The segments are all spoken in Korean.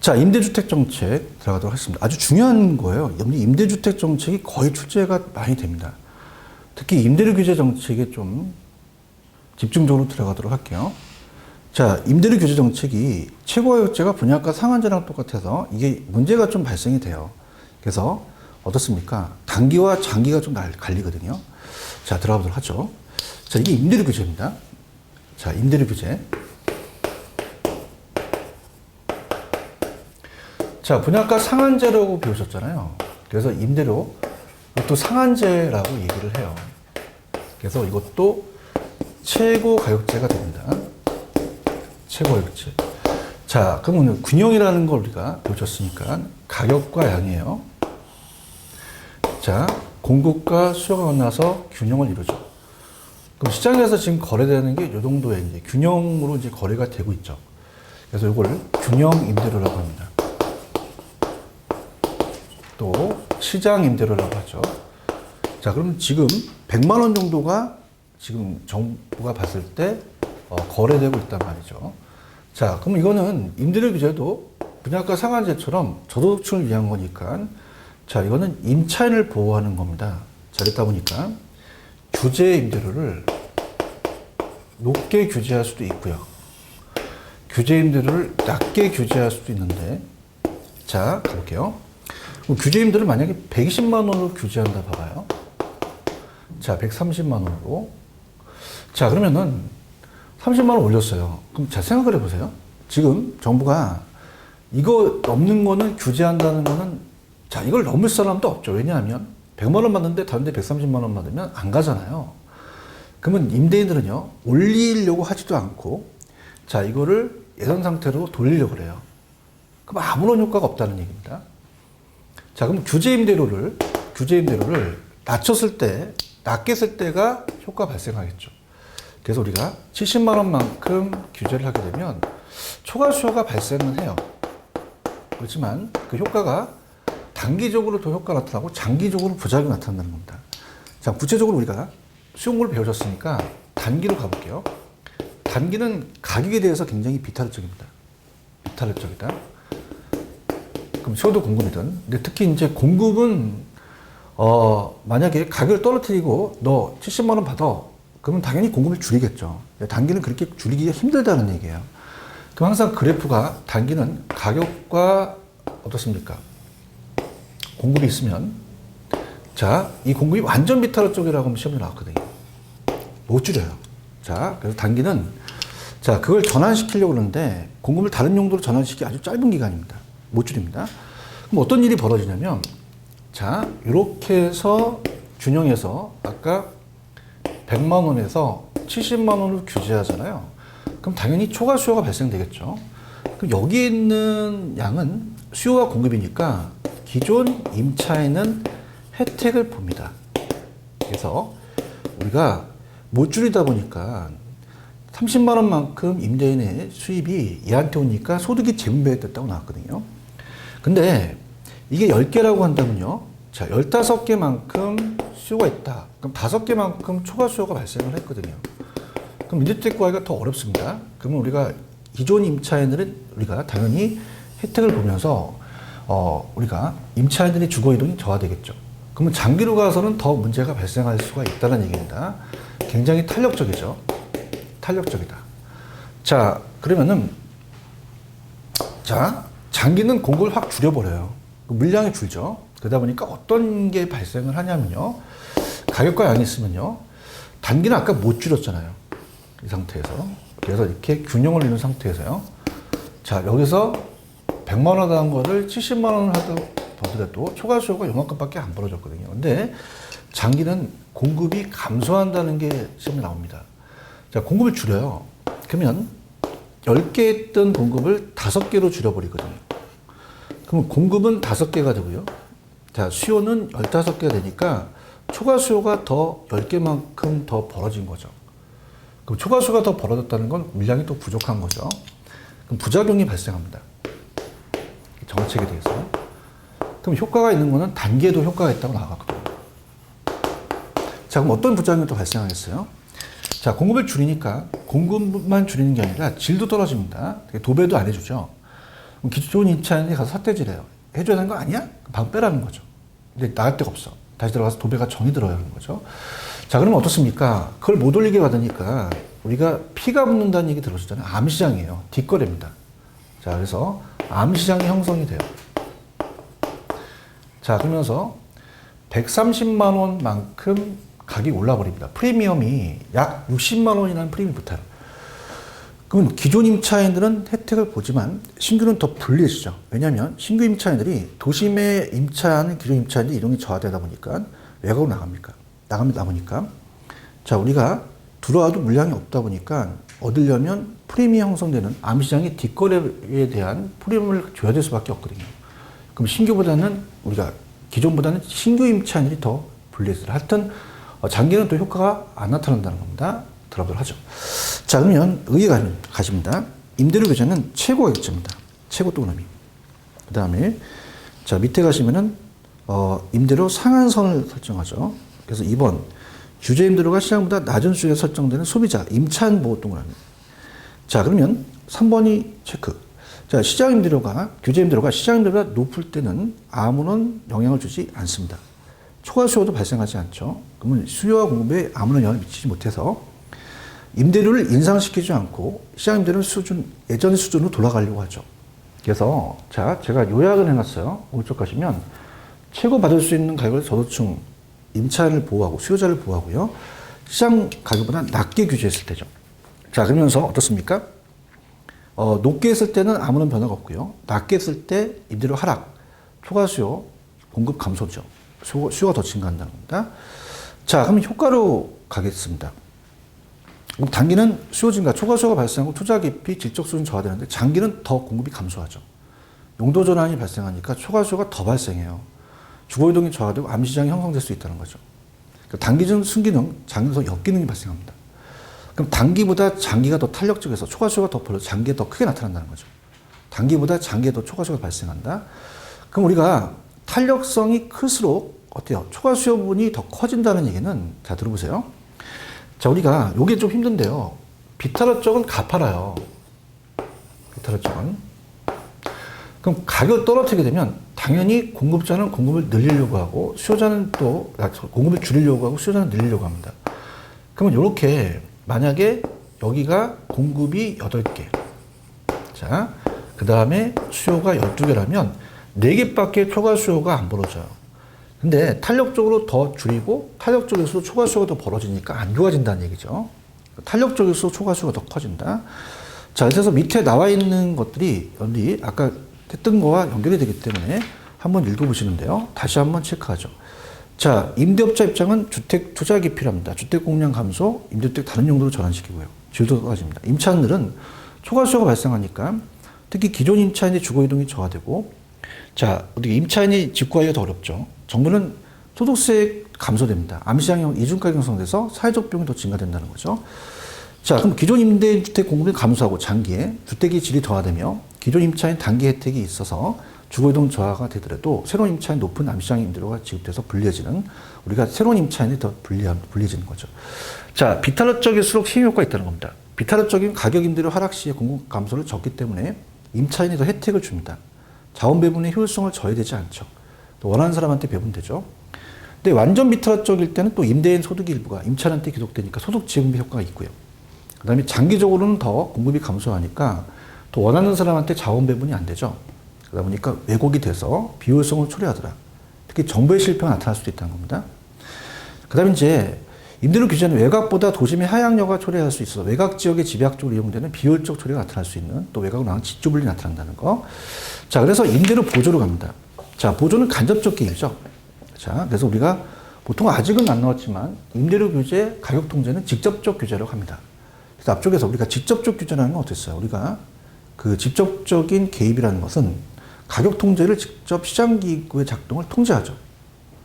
자, 임대주택 정책 들어가도록 하겠습니다. 아주 중요한 거예요. 임대주택 정책이 거의 출제가 많이 됩니다. 특히 임대료 규제 정책에 좀 집중적으로 들어가도록 할게요. 자, 임대료 규제 정책이 최고가격제가 분양가 상한제랑 똑같아서 이게 문제가 좀 발생이 돼요. 그래서 어떻습니까? 단기와 장기가 좀 갈리거든요. 자, 들어가보도록 하죠. 자, 이게 임대료 규제입니다. 자, 임대료 규제. 자, 분양가 상한제라고 배우셨잖아요. 그래서 임대료, 이것도 상한제라고 얘기를 해요. 그래서 이것도 최고 가격제가 됩니다. 최고 가격제. 자, 그러면 균형이라는 걸 우리가 배우셨으니까 가격과 양이에요. 자, 공급과 수요가 만나서 균형을 이루죠. 그럼 시장에서 지금 거래되는 게 이 정도의 이제 균형으로 이제 거래가 되고 있죠. 그래서 이걸 균형 임대료라고 합니다. 또 시장 임대료라고 하죠. 자, 그럼 지금 100만 원 정도가 지금 정부가 봤을 때 거래되고 있단 말이죠. 자, 그럼 이거는 임대료 규제도 분양가 상한제처럼 저소득층을 위한 거니까, 자, 이거는 임차인을 보호하는 겁니다. 자, 그랬다 보니까 규제 임대료를 높게 규제할 수도 있고요. 규제 임대료를 낮게 규제할 수도 있는데, 자, 가볼게요. 규제 임대를 만약에 120만 원으로 규제한다 봐봐요. 자, 130만 원으로. 자, 그러면은 30만 원 올렸어요. 그럼 잘 생각을 해보세요. 지금 정부가 이거 넘는 거는 규제한다는 거는, 자, 이걸 넘을 사람도 없죠. 왜냐하면 100만 원 받는데 다른 데 130만 원 받으면 안 가잖아요. 그러면 임대인들은요, 올리려고 하지도 않고, 자, 이거를 예전 상태로 돌리려고 그래요. 그럼 아무런 효과가 없다는 얘기입니다. 자, 그럼 규제 임대료를 낮췄을 때, 낮게 쓸 때가 효과 발생하겠죠. 그래서 우리가 70만 원만큼 규제를 하게 되면 초과 수요가 발생은 해요. 그렇지만 그 효과가 단기적으로 더 효과가 나타나고 장기적으로 부작용이 나타난다는 겁니다. 자, 구체적으로 우리가 쉬운 걸 배우셨으니까 단기로 가볼게요. 단기는 가격에 대해서 굉장히 비타르적입니다. 비타르적이다. 그럼 수요도 공급이든. 근데 특히 이제 공급은, 만약에 가격을 떨어뜨리고 너 70만 원 받아. 그러면 당연히 공급을 줄이겠죠. 단기는 그렇게 줄이기가 힘들다는 얘기예요. 그럼 항상 그래프가 단기는 가격과 어떻습니까? 공급이 있으면, 자, 이 공급이 완전 비타르 쪽이라고 하면 시험에 나왔거든요. 못 줄여요. 자, 그래서 단기는, 자, 그걸 전환시키려고 그러는데 공급을 다른 용도로 전환시키기 아주 짧은 기간입니다. 못 줄입니다. 그럼 어떤 일이 벌어지냐면, 자, 이렇게 해서 균형에서 아까 100만 원에서 70만 원을 규제하잖아요. 그럼 당연히 초과 수요가 발생되겠죠. 그럼 여기 있는 양은 수요와 공급이니까 기존 임차인은 혜택을 봅니다. 그래서 우리가 못 줄이다 보니까 30만 원만큼 임대인의 수입이 얘한테 오니까 소득이 재분배됐다고 나왔거든요. 근데 이게 10개라고 한다면요. 자, 15개만큼 수요가 있다. 그럼 5개만큼 초과 수요가 발생을 했거든요. 그럼 임대주택 구하기가 더 어렵습니다. 그러면 우리가 기존 임차인들은 우리가 당연히 혜택을 보면서 우리가 임차인들의 주거 이동이 저하되겠죠. 그러면 장기로 가서는 더 문제가 발생할 수가 있다는 얘기입니다. 굉장히 탄력적이죠. 탄력적이다. 자, 그러면은, 자, 장기는 공급을 확 줄여버려요. 물량이 줄죠. 그러다 보니까 어떤 게 발생을 하냐면요. 가격과 양이 있으면요. 단기는 아까 못 줄였잖아요. 이 상태에서. 그래서 이렇게 균형을 이룬 상태에서요. 자, 여기서 100만 원 하던 거를 70만 원을 하더라도 초과 수요가 요만큼밖에 안 벌어졌거든요. 근데 장기는 공급이 감소한다는 게 시험에 나옵니다. 자, 공급을 줄여요. 그러면 10개 했던 공급을 5개로 줄여버리거든요. 그러면 공급은 5개가 되고요. 자, 수요는 15개가 되니까 초과 수요가 더 10개만큼 더 벌어진 거죠. 그럼 초과 수요가 더 벌어졌다는 건 물량이 또 부족한 거죠. 그럼 부작용이 발생합니다. 정책에 대해서. 그럼 효과가 있는 거는 단기에도 효과가 있다고 나왔거든요. 자, 그럼 어떤 부작용이 또 발생하겠어요? 자, 공급을 줄이니까 공급만 줄이는 게 아니라 질도 떨어집니다. 도배도 안 해주죠. 그럼 기존 임차인이 가서 삿대질해요. 해줘야 되는 거 아니야? 방 빼라는 거죠. 근데 나갈 데가 없어. 다시 들어가서 도배가 정이 들어야 하는 거죠. 자, 그러면 어떻습니까? 그걸 못 올리게 받으니까 우리가 피가 붙는다는 얘기 들으셨잖아요. 암시장이에요. 뒷거래입니다. 자, 그래서 암시장이 형성이 돼요. 자, 그러면서 130만 원만큼 가격이 올라버립니다. 프리미엄이 약 60만 원이라는 프리미엄이 붙어요. 그럼 기존 임차인들은 혜택을 보지만 신규는 더 불리해지죠. 왜냐하면 신규 임차인들이 도심에 임차하는 기존 임차인들이 이동이 저하되다 보니까 외곽으로 나갑니다 보니까 자, 우리가 들어와도 물량이 없다 보니까 얻으려면 프리미엄이 형성되는 암시장의 뒷거래에 대한 프리미엄을 줘야 될 수밖에 없거든요. 그럼 신규보다는 우리가 기존보다는 신규 임차인들이 더 불리해져요. 하여튼 장기는 또 효과가 안 나타난다는 겁니다. 들어보도록 하죠. 자, 그러면 의에 가십니다. 임대료 규제는 최고 가격제입니다. 최고 동그라미. 그 다음에 자, 밑에 가시면은 임대료 상한선을 설정하죠. 그래서 2번 규제 임대료가 시장보다 낮은 수준에 설정되는 소비자 임차인 보호 동그라미. 자, 그러면 3번이 체크. 자, 시장 임대료가 규제 임대료가 시장 임대료가 높을 때는 아무런 영향을 주지 않습니다. 초과 수요도 발생하지 않죠. 그러면 수요와 공급에 아무런 영향을 미치지 못해서 임대료를 인상시키지 않고 시장 임대료는 예전의 수준으로 돌아가려고 하죠. 그래서 자, 제가 요약을 해놨어요. 오른쪽 가시면 최고 받을 수 있는 가격을 저소득층 임차인을 보호하고 수요자를 보호하고요. 시장 가격보다 낮게 규제했을 때죠. 자, 그러면서 어떻습니까? 높게 했을 때는 아무런 변화가 없고요. 낮게 했을 때 임대료 하락, 초과 수요, 공급 감소죠. 수요가 더 증가한다는 겁니다. 자, 그럼 효과로 가겠습니다. 그럼 단기는 수요 증가, 초과 수요가 발생하고 투자 깊이 질적 수요는 저하되는데 장기는 더 공급이 감소하죠. 용도 전환이 발생하니까 초과 수요가 더 발생해요. 주거 이동이 저하되고 암시장이 형성될 수 있다는 거죠. 그러니까 단기는 순기능, 장기는 역기능이 발생합니다. 그럼 단기보다 장기가 더 탄력적이어서 초과 수요가 더 벌어져 장기에 더 크게 나타난다는 거죠. 단기보다 장기에 더 초과 수요가 발생한다. 그럼 우리가 탄력성이 클수록 어때요? 초과 수요 부분이 더 커진다는 얘기는 자, 들어보세요. 자, 우리가 요게 좀 힘든데요. 비타로 쪽은 가파라요. 비타로 쪽은. 그럼 가격을 떨어뜨리게 되면 당연히 공급자는 공급을 늘리려고 하고 수요자는 또 공급을 줄이려고 하고 수요자는 늘리려고 합니다. 그러면 이렇게 만약에 여기가 공급이 8개. 자, 그 다음에 수요가 12개라면 4개밖에 초과 수요가 안 벌어져요. 근데 탄력적으로 더 줄이고 탄력적에서 초과 수요가 더 벌어지니까 안 좋아진다는 얘기죠. 탄력적에서 초과 수요가 더 커진다. 자, 그래서 밑에 나와 있는 것들이 여기 아까 했던 거와 연결이 되기 때문에 한번 읽어보시는데요. 다시 한번 체크하죠. 자, 임대업자 입장은 주택 투자 기피랍니다. 주택 공량 감소, 임대주택 다른 용도로 전환시키고요. 지효도 떨어집니다. 임차인들은 초과 수요가 발생하니까 특히 기존 임차인의 주거 이동이 저하되고 자, 어떻게 임차인이 집 구하기가 더 어렵죠. 정부는 소득세 감소됩니다. 암시장형 이중가격 형성돼서 사회적 비용이 더 증가된다는 거죠. 자, 그럼 기존 임대주택 공급이 감소하고 장기에 주택의 질이 저하되며 기존 임차인 단기 혜택이 있어서 주거이동 저하가 되더라도 새로운 임차인 높은 암시장 임대료가 지급돼서 불리해지는 우리가 새로운 임차인이 더 불리해지는 거죠. 자, 비타협적일수록 시행 효과가 있다는 겁니다. 비타협적인 가격 임대료 하락 시에 공급 감소를 적기 때문에 임차인이 더 혜택을 줍니다. 자원 배분의 효율성을 저해되지 않죠. 또 원하는 사람한테 배분되죠. 근데 완전 비타협적일 때는 또 임대인 소득의 일부가 임차인한테 기록되니까 소득 지급비 효과가 있고요. 그 다음에 장기적으로는 더 공급이 감소하니까 또 원하는 사람한테 자원 배분이 안 되죠. 그러다 보니까 왜곡이 돼서 비효율성을 초래하더라. 특히 정부의 실패가 나타날 수도 있다는 겁니다. 그 다음에 이제 임대료 규제는 외곽보다 도심의 하향여가 초래할 수 있어서 외곽 지역의 집약적으로 이용되는 비효율적 초래가 나타날 수 있는 또 외곽으로 나가는 직조분리 나타난다는 거. 자, 그래서 임대료 보조로 갑니다. 자, 보조는 간접적 개입이죠. 자, 그래서 우리가 보통 아직은 안 나왔지만 임대료 규제, 가격 통제는 직접적 규제라고 합니다. 그래서 앞쪽에서 우리가 직접적 규제라는 건 어땠어요? 우리가 그 직접적인 개입이라는 것은 가격 통제를 직접 시장기구의 작동을 통제하죠.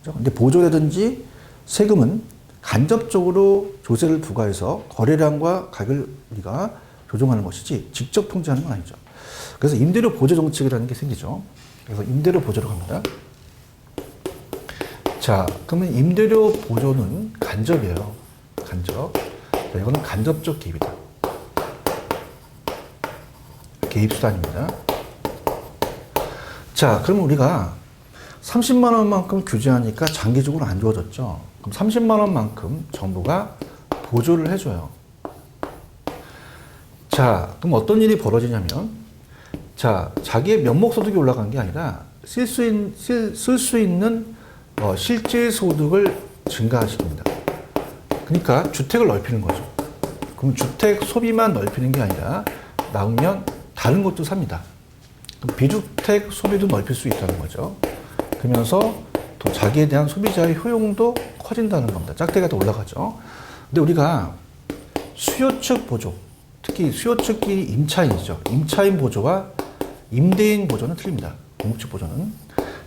그렇죠? 근데 보조라든지 세금은 간접적으로 조세를 부과해서 거래량과 가격을 우리가 조정하는 것이지 직접 통제하는 건 아니죠. 그래서 임대료 보조 정책이라는 게 생기죠. 그래서 임대료 보조로 갑니다. 자, 그러면 임대료 보조는 간접이에요. 간접. 자, 이거는 간접적 개입이다. 개입수단입니다. 자, 그럼 우리가 30만 원만큼 규제하니까 장기적으로 안 좋아졌죠. 그럼 30만 원만큼 정부가 보조를 해줘요. 자, 그럼 어떤 일이 벌어지냐면, 자, 자기의 면목소득이 올라간 게 아니라 쓸 수 있는 실질 소득을 증가시킵니다. 그러니까 주택을 넓히는 거죠. 그럼 주택 소비만 넓히는 게 아니라 나오면 다른 것도 삽니다. 그럼 비주택 소비도 넓힐 수 있다는 거죠. 그러면서 또 자기에 대한 소비자의 효용도 커진다는 겁니다. 짝대기가 더 올라가죠. 근데 우리가 수요 측 보조, 특히 수요 측이 임차인이죠. 임차인 보조와 임대인 보조는 틀립니다. 공급측 보조는.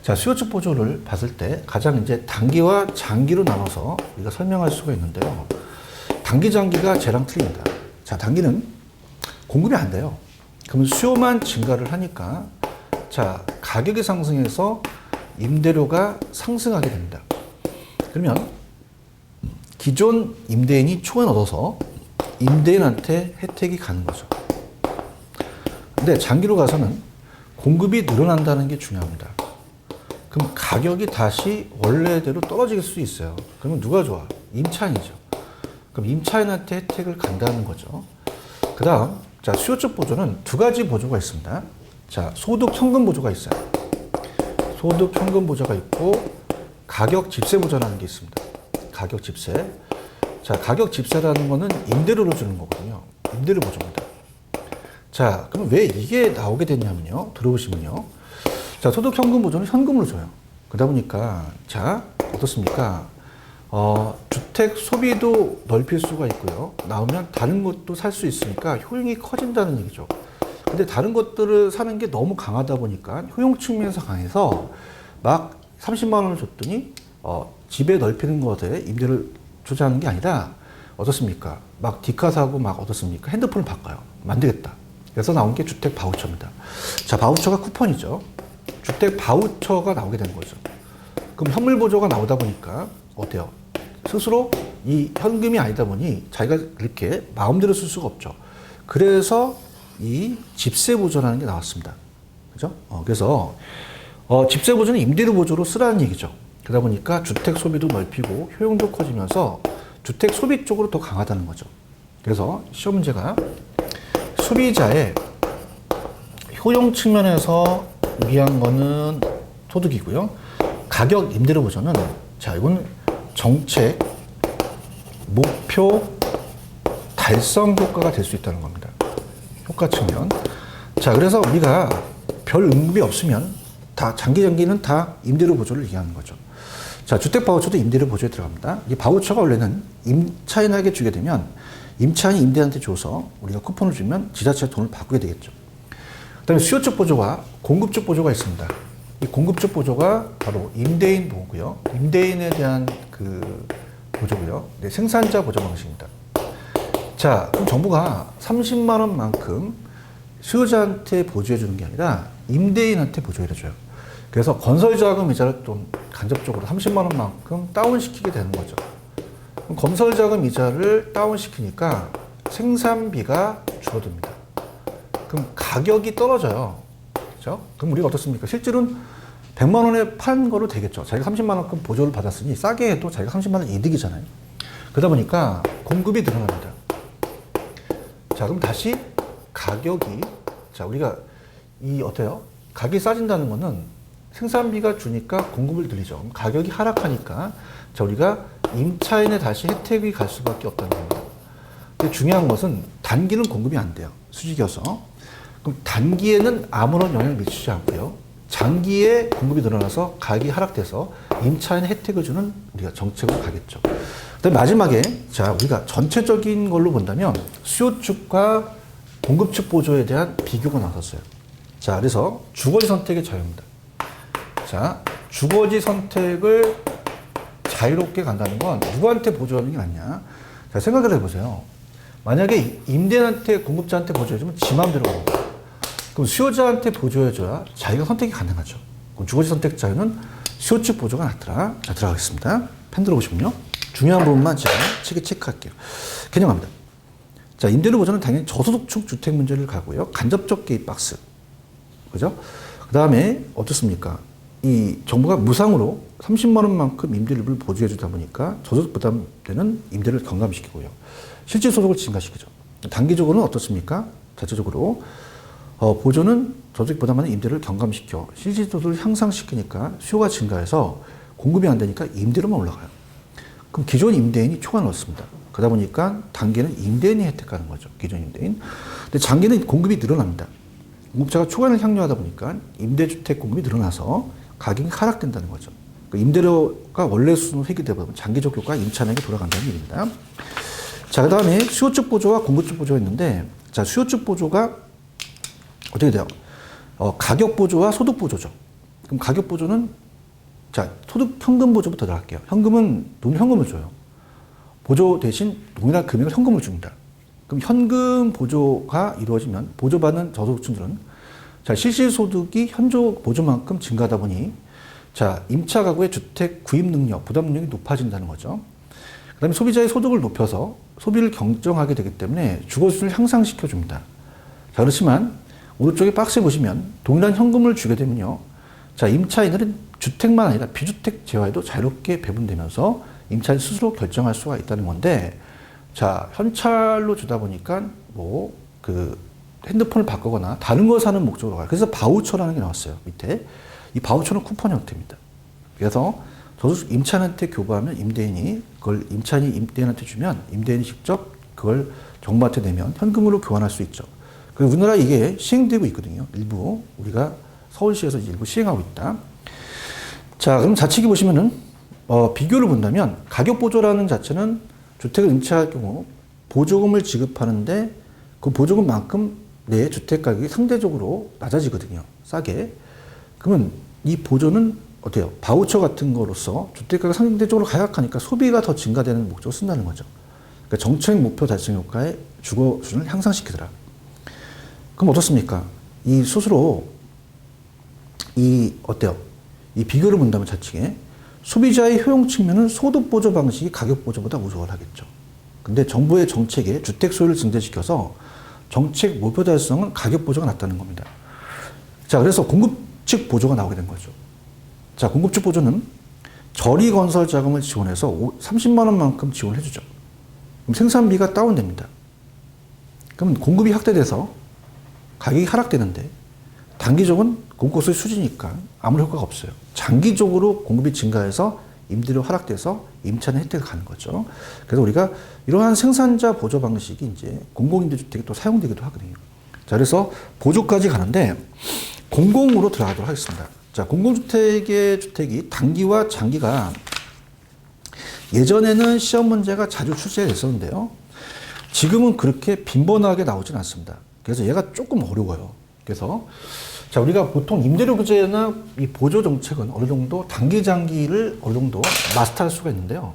자, 수요 측 보조를 봤을 때 가장 이제 단기와 장기로 나눠서 우리가 설명할 수가 있는데요. 단기, 장기가 쟤랑 틀립니다. 자, 단기는 공급이 안 돼요. 그러면 수요만 증가를 하니까 자, 가격이 상승해서 임대료가 상승하게 됩니다. 그러면 기존 임대인이 초연 얻어서 임대인한테 혜택이 가는 거죠. 근데 장기로 가서는 공급이 늘어난다는 게 중요합니다. 그럼 가격이 다시 원래대로 떨어질 수 있어요. 그러면 누가 좋아? 임차인이죠. 그럼 임차인한테 혜택을 간다는 거죠. 그 다음, 자, 수요 쪽 보조는 두 가지 보조가 있습니다. 자, 소득 현금 보조가 있어요. 소득 현금 보조가 있고, 가격 집세 보조라는 게 있습니다. 가격 집세. 자, 가격 집세라는 거는 임대료로 주는 거거든요. 임대료 보조입니다. 자, 그럼 왜 이게 나오게 됐냐면요. 들어보시면요. 자, 소득 현금 보조는 현금으로 줘요. 그러다 보니까, 자, 어떻습니까? 주택 소비도 넓힐 수가 있고요. 나오면 다른 것도 살 수 있으니까 효용이 커진다는 얘기죠. 근데 다른 것들을 사는 게 너무 강하다 보니까 효용 측면에서 강해서 막 30만 원을 줬더니 집에 넓히는 것에 임대를 주자는 게 아니라 어떻습니까? 막 디카 사고 막 어떻습니까? 핸드폰을 바꿔요. 안 되겠다. 그래서 나온 게 주택 바우처입니다. 자, 바우처가 쿠폰이죠. 주택 바우처가 나오게 되는 거죠. 그럼 현물 보조가 나오다 보니까 어때요? 스스로 이 현금이 아니다 보니 자기가 이렇게 마음대로 쓸 수가 없죠. 그래서 이 집세 보조라는 게 나왔습니다. 그죠? 그래서 집세 보조는 임대료 보조로 쓰라는 얘기죠. 그러다 보니까 주택 소비도 넓히고 효용도 커지면서 주택 소비 쪽으로 더 강하다는 거죠. 그래서 시험 문제가 소비자의 효용 측면에서 위한 거는 소득이고요. 가격 임대료 보조는 자, 이건 정책 목표 달성 효과가 될 수 있다는 겁니다. 효과 측면. 자, 그래서 우리가 별 응급이 없으면 다 장기는 다 임대료 보조를 얘기하는 거죠. 자, 주택 바우처도 임대료 보조에 들어갑니다. 이 바우처가 원래는 임차인에게 주게 되면 임차인이 임대인한테 줘서 우리가 쿠폰을 주면 지자체가 돈을 바꾸게 되겠죠. 그다음에 수요 쪽 보조와 공급 쪽 보조가 있습니다. 이 공급 쪽 보조가 바로 임대인 보고요. 임대인에 대한 그 보조고요. 네, 생산자 보조 방식입니다. 자, 그럼 정부가 30만 원만큼 수요자한테 보조해 주는 게 아니라 임대인한테 보조해 줘요. 그래서 건설자금 이자를 좀 간접적으로 30만 원만큼 다운시키게 되는 거죠. 그럼 건설자금 이자를 다운시키니까 생산비가 줄어듭니다. 그럼 가격이 떨어져요. 그렇죠? 그럼 우리가 어떻습니까? 실제로는 100만 원에 판 거로 되겠죠. 자기가 30만 원만큼 보조를 받았으니 싸게 해도 자기가 30만 원 이득이잖아요. 그러다 보니까 공급이 늘어납니다. 자, 그럼 다시 가격이, 자, 우리가 어때요? 가격이 싸진다는 거는 생산비가 주니까 공급을 늘리죠. 그럼 가격이 하락하니까, 자, 우리가 임차인에 다시 혜택이 갈 수밖에 없다는 겁니다. 근데 중요한 것은 단기는 공급이 안 돼요. 수직이어서. 그럼 단기에는 아무런 영향을 미치지 않고요. 장기에 공급이 늘어나서 가격이 하락돼서 임차인에 혜택을 주는 우리가 정책으로 가겠죠. 그다음에 마지막에, 자, 우리가 전체적인 걸로 본다면 수요 측과 공급 측 보조에 대한 비교가 나섰어요. 자, 그래서 주거지 선택의 자유입니다. 자, 주거지 선택을 자유롭게 간다는 건 누구한테 보조하는 게 낫냐? 자, 생각을 해보세요. 만약에 임대인한테, 공급자한테 보조해주면 지 마음대로 가는 거예요. 그럼 수요자한테 보조해줘야 자기가 선택이 가능하죠. 그럼 주거지 선택 자유는 수요 측 보조가 낫더라. 자, 들어가겠습니다. 펜 들어보시면요. 중요한 부분만 제가 책에 체크할게요. 개념합니다. 자, 임대료 보조는 당연히 저소득층 주택 문제를 가고요. 간접적 개입 박스. 그죠? 그 그 다음에 어떻습니까? 이 정부가 무상으로 30만 원만큼 임대료를 보조해 주다 보니까 저소득 부담되는 임대를 경감시키고요. 실질 소득을 증가시키죠. 단기적으로는 어떻습니까? 자체적으로 보조는 저소득 부담하는 임대를 경감시켜 실질 소득을 향상시키니까 수요가 증가해서 공급이 안 되니까 임대료만 올라가요. 그럼 기존 임대인이 초과를 얻습니다. 그러다 보니까 단기는 임대인이 혜택하는 거죠. 기존 임대인. 근데 장기는 공급이 늘어납니다. 공급자가 초과를 향유하다 보니까 임대주택 공급이 늘어나서 가격이 하락된다는 거죠. 임대료가 원래 수준으로 회귀되다 보면 장기적 효과가 임차인에게 돌아간다는 얘기입니다. 자, 그 다음에 수요 쪽 보조와 공급 쪽 보조가 있는데, 자, 수요 쪽 보조가 어떻게 돼요? 가격 보조와 소득 보조죠. 그럼 가격 보조는, 자, 소득 현금 보조부터 들어갈게요. 현금은 현금을 줘요. 보조 대신 동일한 금액을 현금을 줍니다. 그럼 현금 보조가 이루어지면 보조받는 저소득층들은 자, 실질소득이 현저 보조만큼 증가하다 보니 자, 임차 가구의 주택 구입 능력, 부담 능력이 높아진다는 거죠. 그 다음에 소비자의 소득을 높여서 소비를 경정하게 되기 때문에 주거 수준을 향상시켜 줍니다. 자, 그렇지만 오른쪽에 박스에 보시면 동일한 현금을 주게 되면요. 자, 임차인들은 주택만 아니라 비주택 재화에도 자유롭게 배분되면서 임차인 스스로 결정할 수가 있다는 건데, 자, 현찰로 주다 보니까 핸드폰을 바꾸거나 다른 거 사는 목적으로 가요. 그래서 바우처라는 게 나왔어요. 밑에. 이 바우처는 쿠폰 형태입니다. 그래서 저소득 임차인한테 교부하면 임대인이 그걸 임차인이 임대인한테 주면 임대인이 직접 그걸 정부한테 내면 현금으로 교환할 수 있죠. 그리고 우리나라 이게 시행되고 있거든요. 일부 우리가 서울시에서 일부 시행하고 있다. 자, 그럼 좌측에 보시면은 비교를 본다면 가격 보조라는 자체는 주택을 임차할 경우 보조금을 지급하는데 그 보조금만큼 내 주택 가격이 상대적으로 낮아지거든요. 싸게. 그러면 이 보조는 어때요? 바우처 같은 거로서 주택가가 상대적으로 하락하니까 소비가 더 증가되는 목적으로 쓴다는 거죠. 그러니까 정책 목표 달성 효과의 주거 수준을 향상시키더라. 그럼 어떻습니까? 이 스스로 어때요? 이 비교를 본다면 자칭에 소비자의 효용 측면은 소득 보조 방식이 가격 보조보다 우월하겠죠. 근데 정부의 정책에 주택 소유를 증대시켜서 정책 목표 달성은 가격 보조가 낮다는 겁니다. 자, 그래서 공급 측 보조가 나오게 된 거죠. 자, 공급 측 보조는 저리 건설 자금을 지원해서 30만 원만큼 지원을 해주죠. 그럼 생산비가 다운됩니다. 그럼 공급이 확대돼서 가격이 하락되는데 단기적은 공급소의 수지니까 아무런 효과가 없어요. 장기적으로 공급이 증가해서 임대료 하락돼서 임차인 혜택을 가는 거죠. 그래서 우리가 이러한 생산자 보조 방식이 이제 공공임대주택에 또 사용되기도 하거든요. 자, 그래서 보조까지 가는데 공공으로 들어가도록 하겠습니다. 자, 공공주택의 주택이 단기와 장기가 예전에는 시험 문제가 자주 출제가 됐었는데요. 지금은 그렇게 빈번하게 나오진 않습니다. 그래서 얘가 조금 어려워요. 그래서 자, 우리가 보통 임대료 규제나 이 보조 정책은 어느 정도 단기 장기를 어느 정도 마스터할 수가 있는데요.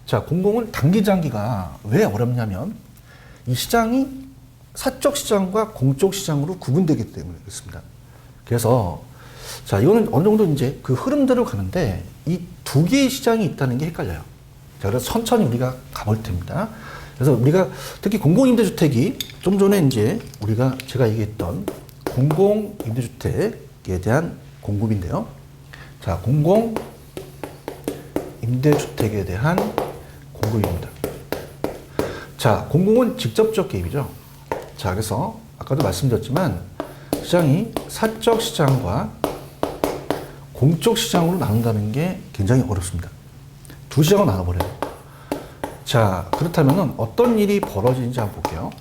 자, 공공은 단기 장기가 왜 어렵냐면 이 시장이 사적 시장과 공적 시장으로 구분되기 때문에 그렇습니다. 그래서 자, 이거는 어느 정도 이제 그 흐름대로 가는데 이 두 개의 시장이 있다는 게 헷갈려요. 자, 그래서 천천히 우리가 가볼 텐니다. 그래서 우리가 특히 공공임대주택이 좀 전에 이제 제가 얘기했던 공공임대주택에 대한 공급인데요. 자, 공공임대주택에 대한 공급입니다. 자, 공공은 직접적 개입이죠. 자, 그래서 아까도 말씀드렸지만 시장이 사적 시장과 공적 시장으로 나눈다는 게 굉장히 어렵습니다. 두 시장을 나눠버려요. 자, 그렇다면 어떤 일이 벌어지는지 한번 볼게요.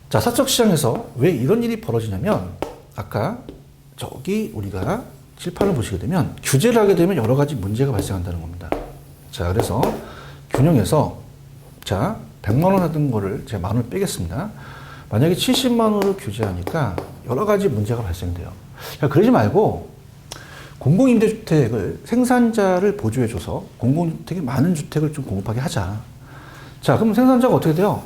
자, 사적 시장에서 왜 이런 일이 벌어지냐면 아까 저기 우리가 칠판을 보시게 되면 규제를 하게 되면 여러 가지 문제가 발생한다는 겁니다. 자, 그래서 균형에서 자, 100만 원 하던 거를 제가 10,000원을 빼겠습니다. 만약에 70만 원을 규제하니까 여러 가지 문제가 발생돼요. 자, 그러지 말고 공공임대주택을 생산자를 보조해줘서 공공주택이 많은 주택을 좀 공급하게 하자. 자, 그럼 생산자가 어떻게 돼요?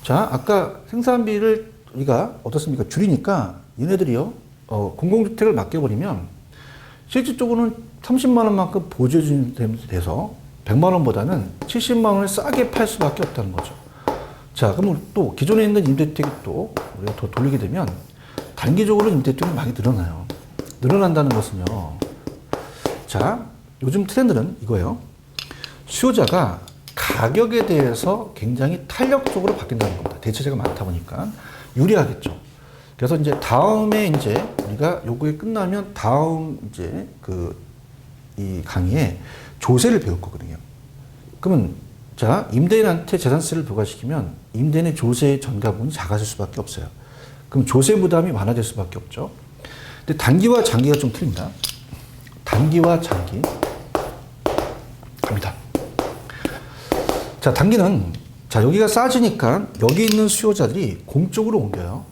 자, 아까 생산비를 우리가 어떻습니까? 줄이니까 얘네들이요, 공공주택을 맡겨버리면 실질적으로는 30만 원만큼 보조해서 100만 원보다는 70만 원을 싸게 팔 수밖에 없다는 거죠. 자, 그러면 또 기존에 있는 임대주택이 또 우리가 더 돌리게 되면 단기적으로 임대료가 많이 늘어나요. 늘어난다는 것은요. 자, 요즘 트렌드는 이거예요. 수요자가 가격에 대해서 굉장히 탄력적으로 바뀐다는 겁니다. 대체재가 많다 보니까 유리하겠죠. 그래서 이제 다음에 이제 우리가 요거에 끝나면 다음 이제 이 강의에 조세를 배울 거거든요. 그러면 자, 임대인한테 재산세를 부과시키면 임대인의 조세 전가분이 작아질 수밖에 없어요. 그럼 조세 부담이 완화될 수밖에 없죠. 근데 단기와 장기가 좀 틀립니다. 단기와 장기 갑니다. 자, 단기는 자, 여기가 싸지니까 여기 있는 수요자들이 공적으로 옮겨요.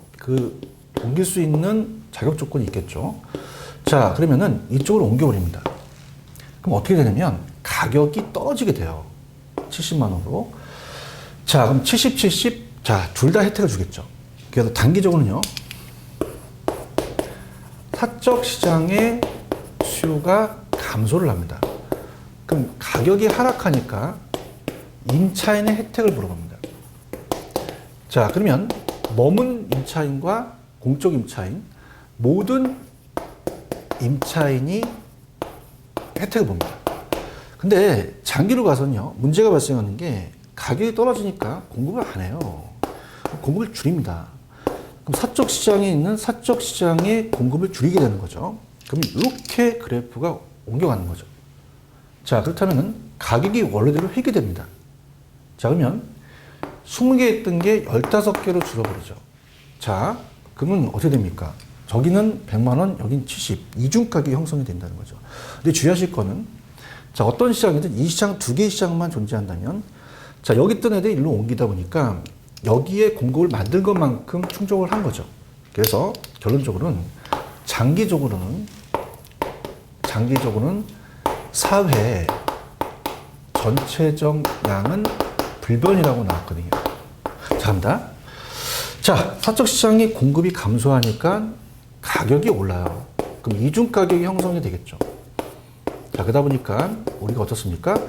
옮길 수 있는 자격 조건이 있겠죠. 자, 그러면은 이쪽으로 옮겨버립니다. 그럼 어떻게 되냐면 가격이 떨어지게 돼요. 70만 원으로. 자, 그럼 70, 70. 자, 둘 다 혜택을 주겠죠. 그래서 단기적으로는요. 사적 시장의 수요가 감소를 합니다. 그럼 가격이 하락하니까 임차인의 혜택을 물어봅니다. 자, 그러면 머문 임차인과 공적 임차인 모든 임차인이 혜택을 봅니다. 근데 장기로 가서는요, 문제가 발생하는 게 가격이 떨어지니까 공급을 안 해요. 공급을 줄입니다. 그럼 사적 시장에 있는 사적 시장의 공급을 줄이게 되는 거죠. 그럼 이렇게 그래프가 옮겨가는 거죠. 자, 그렇다면 가격이 원래대로 회귀됩니다. 자, 그러면 20개 있던 게 15개로 줄어버리죠. 자, 그러면 어떻게 됩니까? 저기는 100만 원, 여긴 70. 이중 가격이 형성이 된다는 거죠. 근데 주의하실 거는 자, 어떤 시장이든 이 시장 두 개의 시장만 존재한다면 자, 여기 있던 애들이 일로 옮기다 보니까 여기에 공급을 만들 것만큼 충족을 한 거죠. 그래서 결론적으로는 장기적으로는 사회 전체적 양은 불변이라고 나왔거든요. 자, 갑니다. 자, 사적 시장의 공급이 감소하니까 가격이 올라요. 그럼 이중 가격이 형성이 되겠죠. 자, 그러다 보니까 우리가 어떻습니까?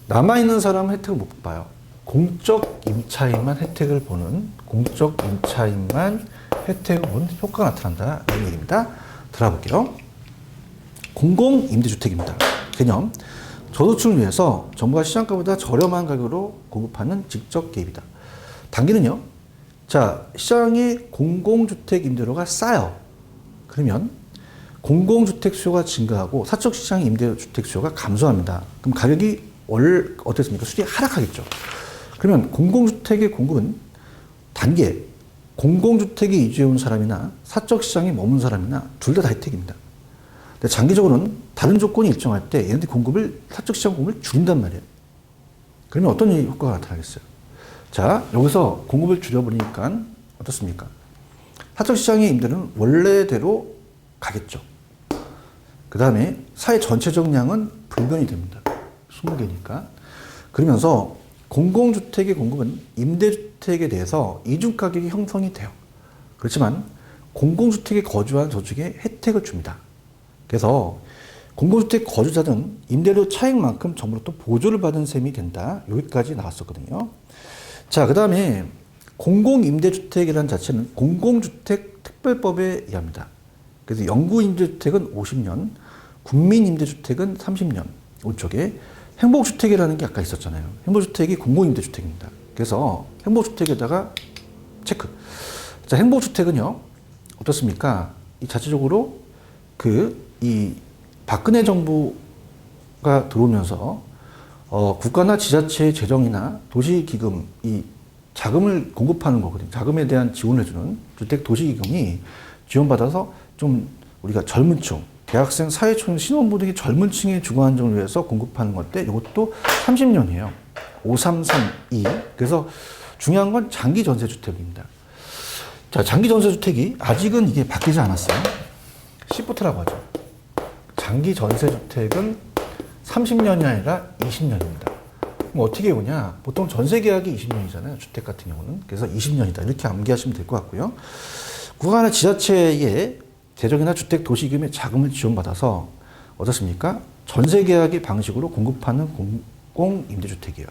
남아있는 사람은 혜택을 못 봐요. 공적 임차인만 혜택을 보는, 공적 임차인만 혜택을 보는 효과가 나타난다. 이런 얘기입니다. 들어볼게요. 공공임대주택입니다. 개념. 저소득층을 위해서 정부가 시장가보다 저렴한 가격으로 공급하는 직접 개입이다. 단기는요. 자, 시장의 공공주택 임대료가 싸요. 그러면 공공주택 수요가 증가하고 사적 시장의 임대주택 수요가 감소합니다. 그럼 가격이 어떻습니까? 수익이 하락하겠죠. 그러면 공공주택의 공급은 단기에 공공주택에 이주해온 사람이나 사적 시장에 머문 사람이나 둘 다 혜택입니다. 근데 장기적으로는 다른 조건이 일정할 때 얘네들 사적 시장 공급을 줄인단 말이에요. 그러면 어떤 효과가 나타나겠어요? 자, 여기서 공급을 줄여버리니까 어떻습니까? 사적 시장의 임대료는 원래대로 가겠죠. 그 다음에 사회 전체적 양은 불변이 됩니다. 20개니까. 그러면서 공공주택의 공급은 임대주택에 대해서 이중 가격이 형성이 돼요. 그렇지만 공공주택에 거주한 저축에 혜택을 줍니다. 그래서 공공주택 거주자는 임대료 차익만큼 정부로부터 보조를 받은 셈이 된다. 여기까지 나왔었거든요. 자, 그 다음에 공공임대주택이라는 자체는 공공주택 특별법에 의합니다. 그래서 영구임대주택은 50년, 국민임대주택은 30년. 오른쪽에 행복주택이라는 게 아까 있었잖아요. 행복주택이 공공임대주택입니다. 그래서 행복주택에다가 체크. 자, 행복주택은요, 어떻습니까? 이 자체적으로 이 박근혜 정부가 들어오면서 국가나 지자체의 재정이나 도시기금, 이 자금을 공급하는 거거든요. 자금에 대한 지원을 해주는 주택 도시기금이 지원받아서 좀 우리가 젊은 층, 대학생, 사회초년, 신혼부부 등의 젊은 층의 주거 안정을 위해서 공급하는 건데 이것도 30년이에요. 5332. 그래서 중요한 건 장기 전세주택입니다. 자, 장기 전세주택이 아직은 이게 바뀌지 않았어요. 시프트라고 하죠. 장기 전세주택은 30년이 아니라 20년입니다. 그럼 어떻게 오냐? 보통 전세 계약이 20년이잖아요. 주택 같은 경우는. 그래서 20년이다. 이렇게 암기하시면 될 것 같고요. 국가나 지자체의 재정이나 주택 도시기금의 자금을 지원받아서 어떻습니까? 전세 계약의 방식으로 공급하는 공공임대주택이에요.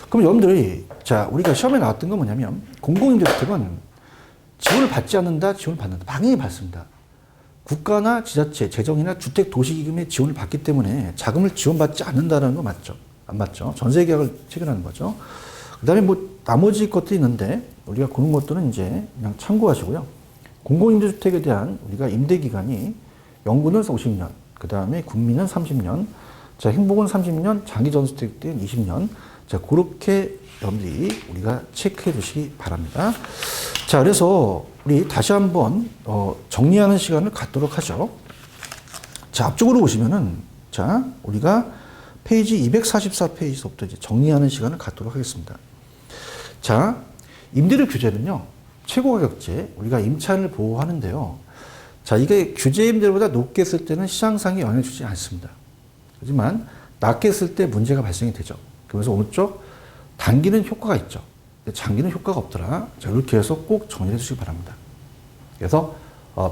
그럼 여러분들이 자, 우리가 시험에 나왔던 건 뭐냐면 공공임대주택은 지원을 받지 않는다, 지원을 받는다. 당연히 받습니다. 국가나 지자체, 재정이나 주택도시기금의 지원을 받기 때문에 자금을 지원받지 않는다는 거 맞죠? 안 맞죠? 전세계약을 체결하는 거죠. 그 다음에 뭐 나머지 것들이 있는데 우리가 그런 것들은 이제 그냥 참고하시고요. 공공임대주택에 대한 우리가 임대기간이 영구는 50년, 그 다음에 국민은 30년, 자, 행복은 30년, 장기전세주택 때는 20년. 자, 그렇게 여러분들이 우리가 체크해 주시기 바랍니다. 자, 그래서 우리 다시 한번 정리하는 시간을 갖도록 하죠. 자, 앞쪽으로 보시면은, 자, 우리가 페이지 244페이지부터 이제 정리하는 시간을 갖도록 하겠습니다. 자, 임대료 규제는요, 최고가격제, 우리가 임차인을 보호하는데요. 자, 이게 규제 임대료보다 높게 했을 때는 시장상에 영향을 주지 않습니다. 하지만 낮게 했을 때 문제가 발생이 되죠. 그래서 오른쪽 단기는 효과가 있죠. 장기는 효과가 없더라. 자, 이렇게 해서 꼭 정리해 주시기 바랍니다. 그래서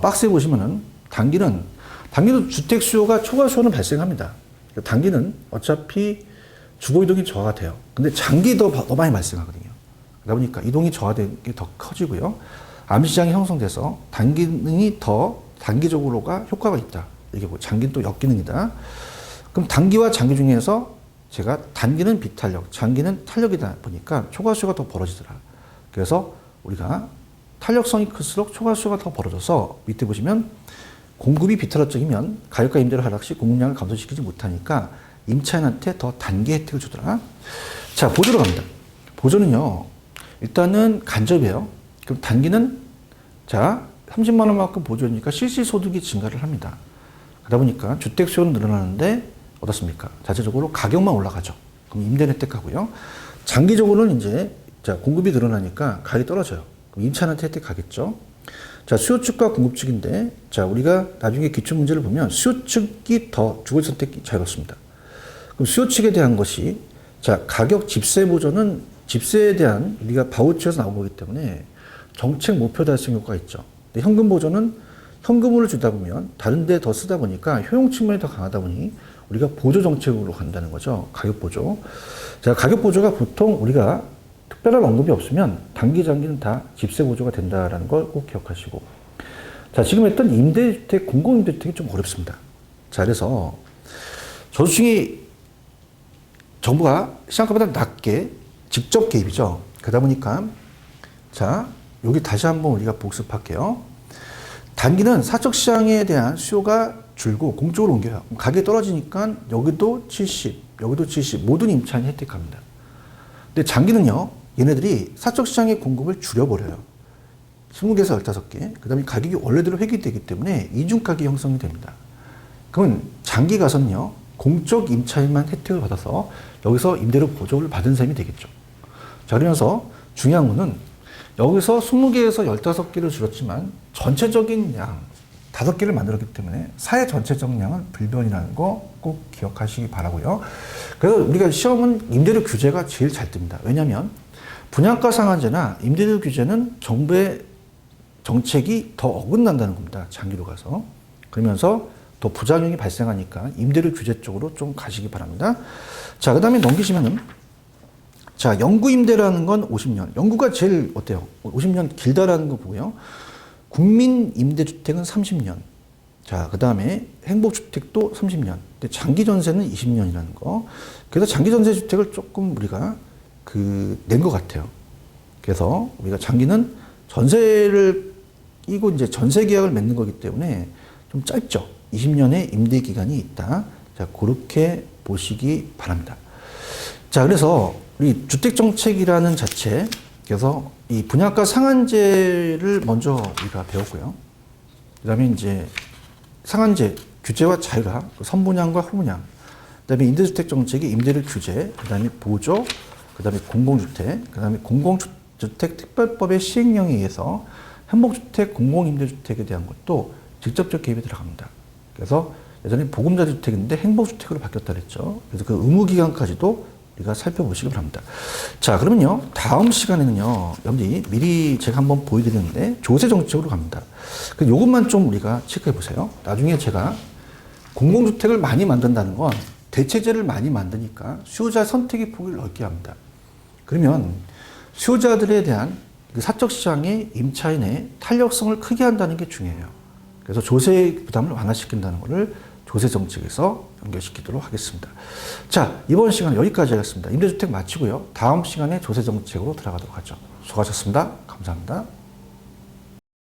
박스에 보시면은 단기는 주택 수요가 초과 수요는 발생합니다. 단기는 어차피 주거 이동이 저하가 돼요. 근데 장기 더 많이 발생하거든요. 그러다 보니까 이동이 저하되는 게 더 커지고요. 암시장이 형성돼서 단기능이 더 단기적으로가 효과가 있다. 이게 뭐 장기는 또 역기능이다. 그럼 단기와 장기 중에서 제가 단기는 비탄력, 장기는 탄력이다 보니까 초과수요가 더 벌어지더라. 그래서 우리가 탄력성이 클수록 초과수요가 더 벌어져서 밑에 보시면 공급이 비탄력적이면 가격과 임대료 하락 시 공급량을 감소시키지 못하니까 임차인한테 더 단기 혜택을 주더라. 자, 보조로 갑니다. 보조는요, 일단은 간접이에요. 그럼 단기는 자, 30만 원만큼 보조니까 실질소득이 증가를 합니다. 그러다 보니까 주택 수요는 늘어나는데 어떻습니까? 자체적으로 가격만 올라가죠. 그럼 임대는 혜택하고요. 장기적으로는 이제 자, 공급이 늘어나니까 가격이 떨어져요. 그럼 임차인한테 혜택 가겠죠. 자, 수요 측과 공급 측인데, 자, 우리가 나중에 기출 문제를 보면 수요 측이 더 주거 선택이 자유롭습니다. 그럼 수요 측에 대한 것이, 자, 가격 집세 보조는 집세에 대한 우리가 바우처에서 나온 거기 때문에 정책 목표 달성 효과가 있죠. 근데 현금 보조는 현금으로 주다 보면 다른 데 더 쓰다 보니까 효용 측면이 더 강하다 보니 우리가 보조 정책으로 간다는 거죠. 가격 보조. 자, 가격 보조가 보통 우리가 특별한 언급이 없으면 단기, 장기는 다 집세 보조가 된다라는 걸 꼭 기억하시고. 자, 지금 했던 임대주택, 공공임대주택이 좀 어렵습니다. 자, 그래서 저수층이 정부가 시장가보다 낮게 직접 개입이죠. 그러다 보니까 자, 여기 다시 한번 우리가 복습할게요. 단기는 사적 시장에 대한 수요가 줄고 공적으로 옮겨요. 가격이 떨어지니까 여기도 70, 여기도 70, 모든 임차인이 혜택합니다. 근데 장기는요, 얘네들이 사적 시장의 공급을 줄여버려요. 20개에서 15개. 그 다음에 가격이 원래대로 회귀되기 때문에 이중가격이 형성이 됩니다. 그러면 장기 가서는요, 공적 임차인만 혜택을 받아서 여기서 임대료 보조를 받은 셈이 되겠죠. 자, 그러면서 중요한 거는 여기서 20개에서 15개를 줄였지만 전체적인 양 5개를 만들었기 때문에 사회 전체적 양은 불변이라는 거 꼭 기억하시기 바라고요. 그래서 우리가 시험은 임대료 규제가 제일 잘 뜹니다. 왜냐하면 분양가 상한제나 임대료 규제는 정부의 정책이 더 어긋난다는 겁니다. 장기로 가서. 그러면서 더 부작용이 발생하니까 임대료 규제 쪽으로 좀 가시기 바랍니다. 자, 그 다음에 넘기시면은 자, 영구 임대라는 건 50년. 영구가 제일 어때요? 50년 길다라는 거 보고요. 국민 임대주택은 30년. 자, 그 다음에 행복주택도 30년. 근데 장기전세는 20년이라는 거. 그래서 장기전세 주택을 조금 우리가 낸 것 같아요. 그래서 우리가 장기는 전세를 끼고 이제 전세 계약을 맺는 거기 때문에 좀 짧죠. 20년의 임대 기간이 있다. 자, 그렇게 보시기 바랍니다. 자, 그래서 우리 주택정책이라는 자체, 그래서 이 분양가 상한제를 먼저 우리가 배웠고요. 그 다음에 이제 상한제, 규제와 자유화, 선분양과 후분양, 그 다음에 임대주택 정책의 임대료 규제, 그 다음에 보조, 그 다음에 공공주택, 그 다음에 공공주택 특별법의 시행령에 의해서 행복주택, 공공임대주택에 대한 것도 직접적 개입이 들어갑니다. 그래서 예전에 보금자주택인데 행복주택으로 바뀌었다 그랬죠. 그래서 그 의무기간까지도 우리가 살펴보시기 바랍니다. 자, 그러면요, 다음 시간에는요, 여러분들이 미리 제가 한번 보여드렸는데 조세정책으로 갑니다. 요것만 좀 우리가 체크해 보세요. 나중에 제가 공공주택을 많이 만든다는 건 대체제를 많이 만드니까 수요자 선택의 폭을 넓게 합니다. 그러면 수요자들에 대한 사적 시장이 임차인의 탄력성을 크게 한다는 게 중요해요. 그래서 조세 부담을 완화시킨다는 것을 조세 정책에서 연결시키도록 하겠습니다. 자, 이번 시간은 여기까지 하겠습니다. 임대주택 마치고요. 다음 시간에 조세 정책으로 들어가도록 하죠. 수고하셨습니다. 감사합니다.